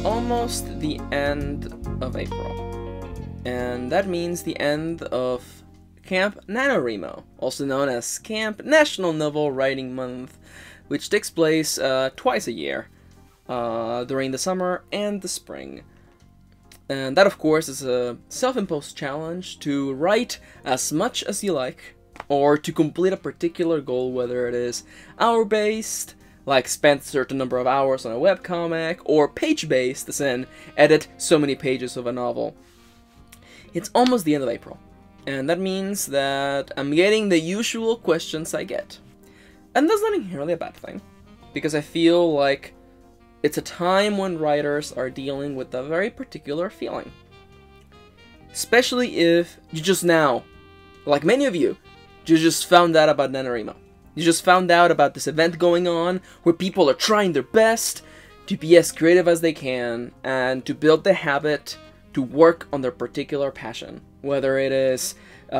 almost the end of April, and that means the end of Camp NaNoWriMo, also known as Camp National Novel Writing Month, which takes place twice a year, during the summer and the spring. And that, of course, is a self-imposed challenge to write as much as you like, or to complete a particular goal, whether it is hour-based, like spend a certain number of hours on a webcomic, or page-based, as in edit so many pages of a novel. It's almost the end of April, and that means that I'm getting the usual questions I get. And that's not inherently a bad thing, because I feel like it's a time when writers are dealing with a very particular feeling. Especially if you just now, like many of you just found out about NaNoWriMo. You just found out about this event going on where people are trying their best to be as creative as they can and to build the habit to work on their particular passion. Whether it is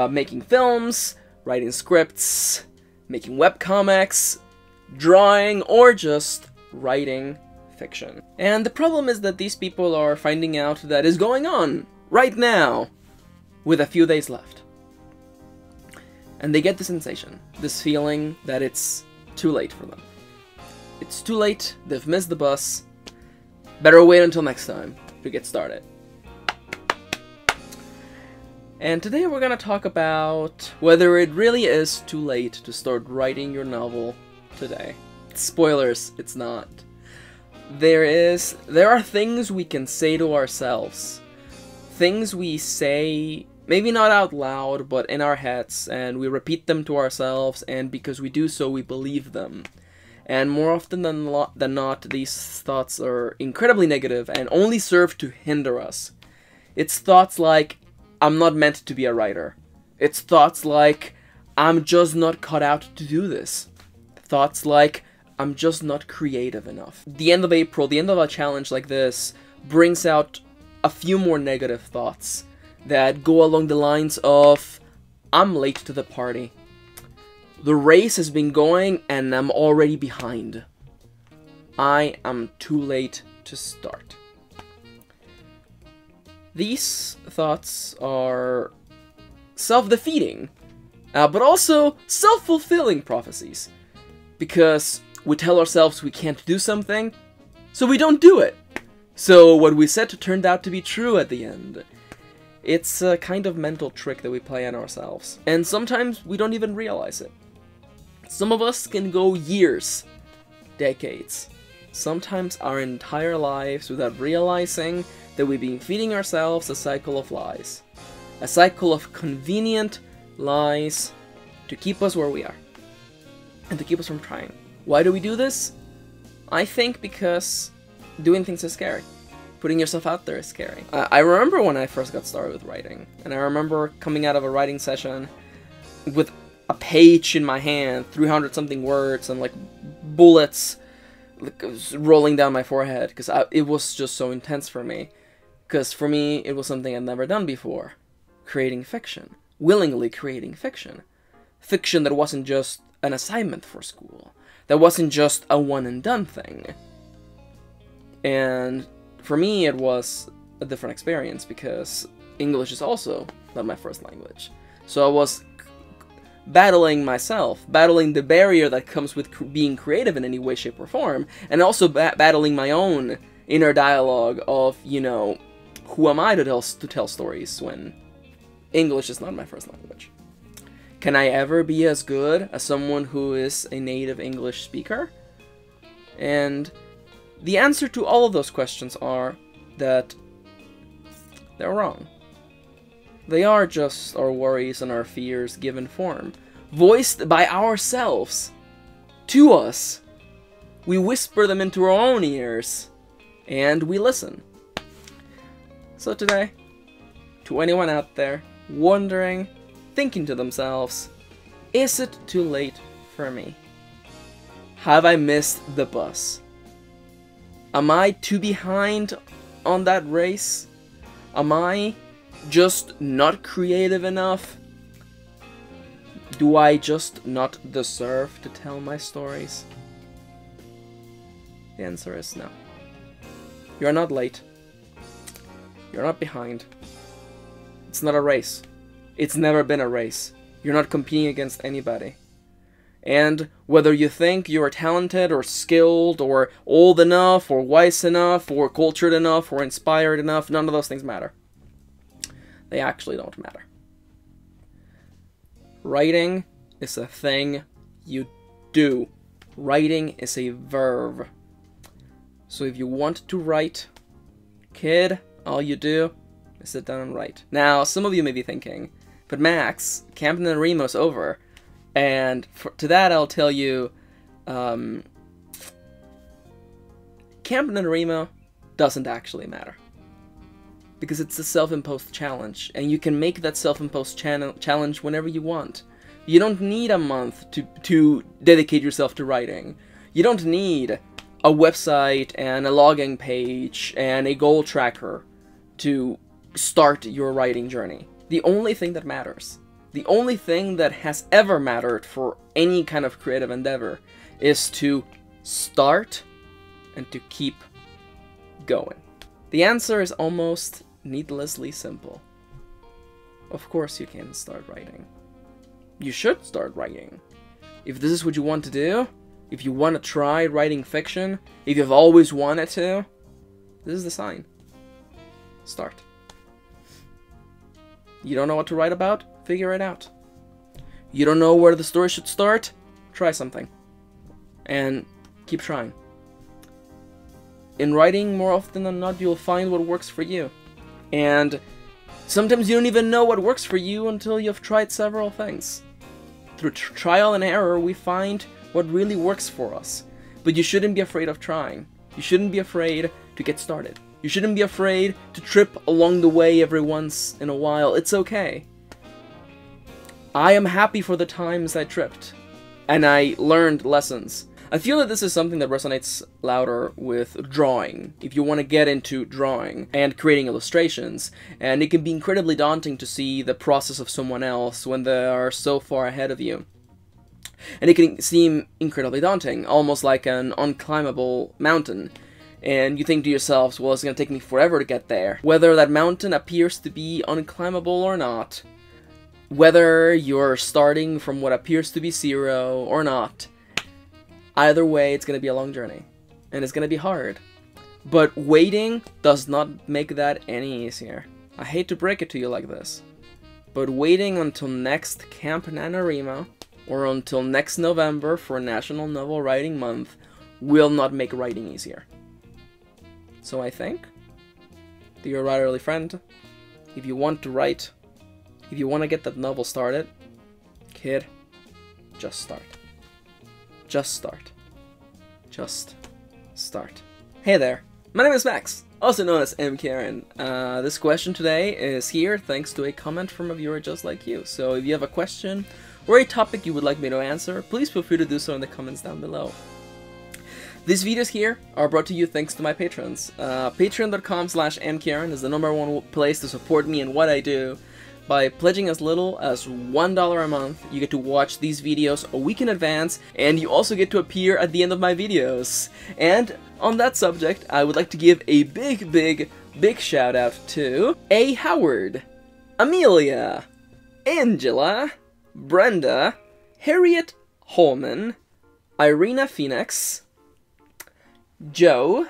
making films, writing scripts, making webcomics, drawing, or just writing fiction. And the problem is that these people are finding out that is going on right now with a few days left. And they get the sensation, this feeling that it's too late for them. It's too late, they've missed the bus, better wait until next time to get started. And today we're gonna talk about whether it really is too late to start writing your novel today. Spoilers, it's not. There are things we can say to ourselves. Things we say, maybe not out loud, but in our heads, and we repeat them to ourselves, and because we do so, we believe them. And more often than not, these thoughts are incredibly negative and only serve to hinder us. It's thoughts like, I'm not meant to be a writer. It's thoughts like, I'm just not cut out to do this. Thoughts like, I'm just not creative enough. The end of April, the end of a challenge like this, brings out a few more negative thoughts that go along the lines of, I'm late to the party. The race has been going and I'm already behind. I am too late to start. These thoughts are self-defeating, but also self-fulfilling prophecies. Because we tell ourselves we can't do something, so we don't do it. So what we said turned out to be true at the end. It's a kind of mental trick that we play on ourselves. And sometimes we don't even realize it. Some of us can go years, decades, sometimes our entire lives without realizing that we've been feeding ourselves a cycle of lies. A cycle of convenient lies to keep us where we are. And to keep us from trying. Why do we do this? I think because doing things is scary. Putting yourself out there is scary. I remember when I first got started with writing, and I remember coming out of a writing session with a page in my hand, 300 something words, and like bullets like, rolling down my forehead, because it was just so intense for me. Because for me, it was something I'd never done before. Creating fiction. Willingly creating fiction. Fiction that wasn't just an assignment for school. That wasn't just a one-and-done thing. And for me, it was a different experience, because English is also not my first language. So I was battling myself, battling the barrier that comes with being creative in any way, shape, or form, and also battling my own inner dialogue of, you know, who am I to tell stories when English is not my first language? Can I ever be as good as someone who is a native English speaker? And the answer to all of those questions are that they're wrong. They are just our worries and our fears given form, voiced by ourselves, to us. We whisper them into our own ears, and we listen. So today, to anyone out there wondering, thinking to themselves, is it too late for me? Have I missed the bus? Am I too behind on that race? Am I just not creative enough? Do I just not deserve to tell my stories? The answer is no. You're not late. You're not behind. It's not a race. It's never been a race. You're not competing against anybody. And whether you think you're talented or skilled or old enough or wise enough or cultured enough or inspired enough, none of those things matter. They actually don't matter. Writing is a thing you do. Writing is a verb. So if you want to write, kid, all you do is sit down and write. Now, some of you may be thinking, but Max, Camp NaNoWriMo's over. And to that I'll tell you, Camp NaNoWriMo doesn't actually matter. Because it's a self-imposed challenge, and you can make that self-imposed challenge whenever you want. You don't need a month to dedicate yourself to writing. You don't need a website and a logging page and a goal tracker to start your writing journey. The only thing that matters, the only thing that has ever mattered for any kind of creative endeavor is to start and to keep going. The answer is almost needlessly simple. Of course you can start writing. You should start writing. If this is what you want to do, if you want to try writing fiction, if you've always wanted to, this is the sign. Start. You don't know what to write about? Figure it out. You don't know where the story should start? Try something. And keep trying. In writing, more often than not, you'll find what works for you. And sometimes you don't even know what works for you until you've tried several things. Through trial and error, we find what really works for us. But you shouldn't be afraid of trying. You shouldn't be afraid to get started. You shouldn't be afraid to trip along the way every once in a while. It's okay. I am happy for the times I tripped, and I learned lessons. I feel that this is something that resonates louder with drawing, if you want to get into drawing and creating illustrations, and it can be incredibly daunting to see the process of someone else when they are so far ahead of you. And it can seem incredibly daunting, almost like an unclimbable mountain. And you think to yourselves, well, it's going to take me forever to get there. Whether that mountain appears to be unclimbable or not, whether you're starting from what appears to be zero or not, either way, it's going to be a long journey. And it's going to be hard. But waiting does not make that any easier. I hate to break it to you like this, but waiting until next Camp NaNoWriMo, or until next November for National Novel Writing Month, will not make writing easier. So I think, dear writerly friend, if you want to write, if you want to get that novel started, kid, just start. Just start. Just start. Hey there, my name is Max, also known as MKaren. This question today is here thanks to a comment from a viewer just like you. So if you have a question or a topic you would like me to answer, please feel free to do so in the comments down below. These videos here are brought to you thanks to my patrons. Patreon.com/MKaren is the #1 place to support me and what I do. By pledging as little as $1 a month, you get to watch these videos a week in advance, and you also get to appear at the end of my videos. And on that subject, I would like to give a big shout out to A. Howard, Amelia, Angela, Brenda, Harriet Holman, Irina Phoenix, Joe,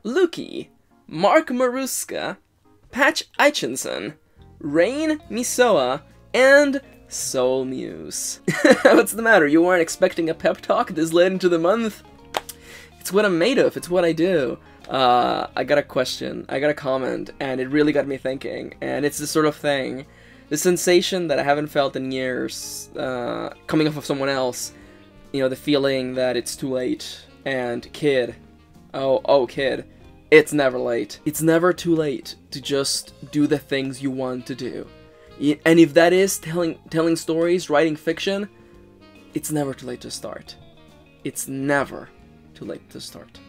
Lukey, Mark Maruska, Patch Eichenson, Rain Misoa, and Soul Muse. What's the matter? You weren't expecting a pep talk this late into the month? It's what I'm made of. It's what I do. I got a question. I got a comment, and it really got me thinking. And it's this sort of thing, the sensation that I haven't felt in years, coming off of someone else. You know, the feeling that it's too late. And kid, oh kid, it's never late. It's never too late to just do the things you want to do. And if that is telling stories, writing fiction, it's never too late to start. It's never too late to start.